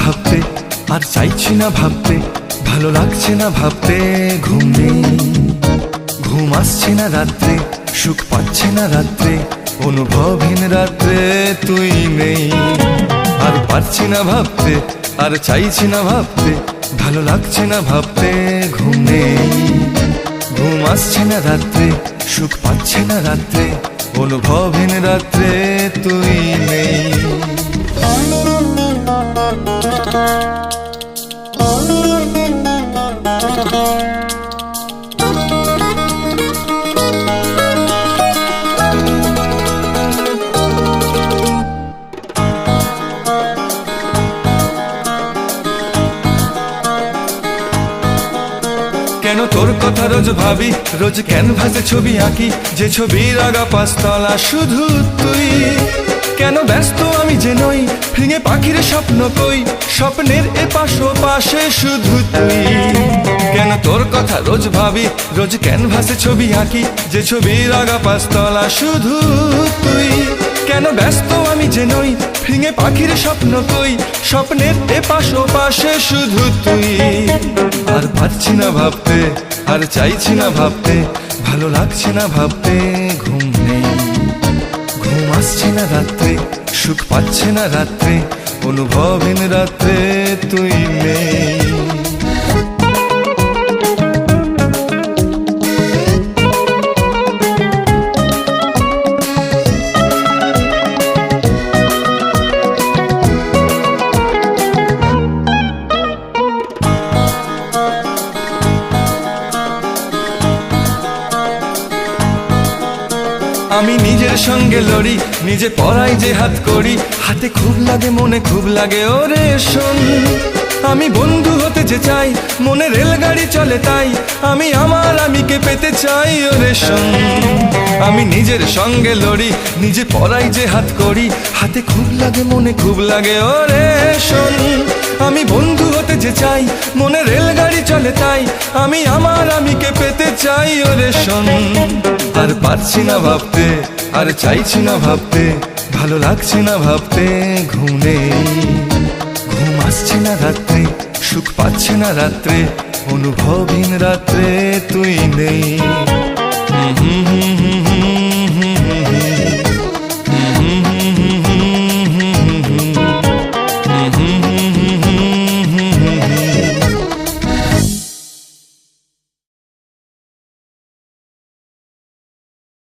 ভাবতে, আর চাইছি না ভাবতে, ভালো লাগছে না ভাবতে। ঘুম নেই, ঘুম আসছে না রাত্রে, সুখ পাচ্ছে না রাত্রে, অনুভবহীন রাত্রে তুই নেই। আর পারছি না ভাবতে, আর চাইছি না ভাবতে, ভালো লাগছে না ভাবতে। ঘুম নেই, ঘুম আসছে না রাত্রে, সুখ পাচ্ছে না রাত্রে, অনুভবহীন রাত্রে তুই নেই। কেন তোর কথা রোজ ভাবি, রোজ ক্যানভাসে ছবি আঁকি, যে ছবির আগা পাঁচতলা শুধু তুই। কেন ব্যস্ত আমি যে নই, ভেঙে পাখির স্বপ্ন কই, স্বপ্নের এপাশ পাশে শুধু তুই। কেন তোর কথা রোজ ভাবি, রোজ ক্যানভাসে ছবি আঁকি, যে ছবির আগা পাঁচতলা শুধু তুই। কেন ব্যস্ত আমি যে নই, ভেঙে পাখির স্বপ্ন কই, স্বপ্নের এপাশ পাশে শুধু তুই। আর পারছি না ভাবতে, আর চাইছি না ভাবতে, ভালো লাগছে না ভাবতে। ঘুম নেই, ঘুম আসছে না রাত্রে, সুখ পাচ্ছে না রাত্রে, অনুভবহীন রাত্রে তুই নেই। আমি নিজের সঙ্গে লড়ি, নিজে পড়াই যে হাত করি, হাতে খুব লাগে মনে খুব লাগে ওরে শোন। আমি বন্ধু হতে যে চাই, মনে রেলগাড়ি চলে তাই, আমি আমার আমিকে পেতে চাই ওরে শোন। আমি নিজের সঙ্গে লড়ি, নিজে পড়াই যে হাত করি, হাতে খুব লাগে মনে খুব লাগে ওরে শোন। আমি বন্ধু হতে যে চাই, মনে রেলগাড়ি চলে তাই, আমি আমার আমিকে পেতে চাই ওরে শোন। আর পারছি না ভাবতে, আর চাইছি না ভাবতে, ভালো লাগছে না ভাবতে। ঘুম নেই, ঘুম আসছে না রাত্রে, সুখ পাচ্ছে না রাত্রে, অনুভবহীন রাত্রে তুই নেই।